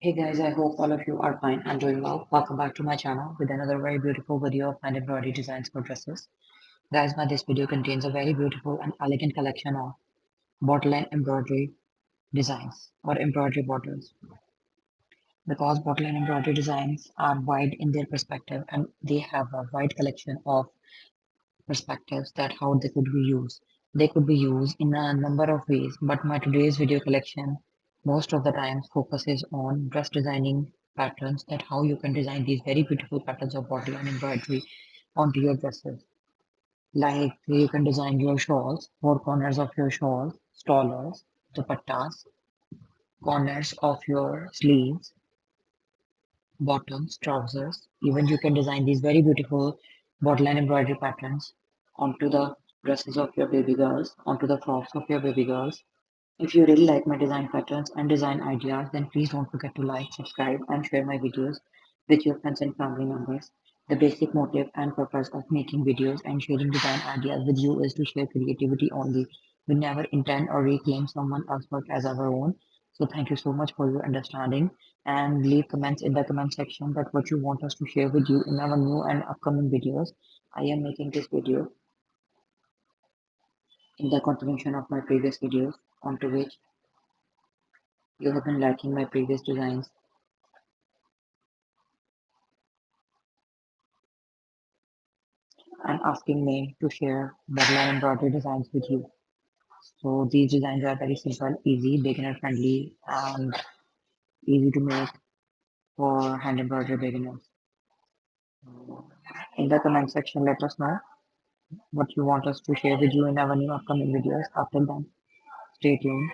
Hey guys, I hope all of you are fine and doing well. Welcome back to my channel with another very beautiful video of hand embroidery designs for dresses. Guys, this video contains a very beautiful and elegant collection of bottle and embroidery designs or embroidery bottles. Because bottle and embroidery designs are wide in their perspective and they have a wide collection of perspectives that how they could be used. They could be used in a number of ways, but my today's video collection most of the time focuses on dress designing patterns that how you can design these very beautiful patterns of bottle and embroidery onto your dresses. Like you can design your shawls, four corners of your shawls, stolers, dupattas, corners of your sleeves, bottoms, trousers. Even you can design these very beautiful bottle and embroidery patterns onto the dresses of your baby girls, onto the frocks of your baby girls. If you really like my design patterns and design ideas, then please don't forget to like, subscribe, and share my videos with your friends and family members. The basic motive and purpose of making videos and sharing design ideas with you is to share creativity only. We never intend or reclaim someone else's work as our own. So thank you so much for your understanding and leave comments in the comment section that what you want us to share with you in our new and upcoming videos. I am making this video in the continuation of my previous videos onto which you have been liking my previous designs and asking me to share regular embroidery designs with you. So these designs are very simple, easy, beginner friendly, and easy to make for hand embroidery beginners. In the comment section, let us know what you want us to share with you in our new upcoming videos. After that, stay tuned.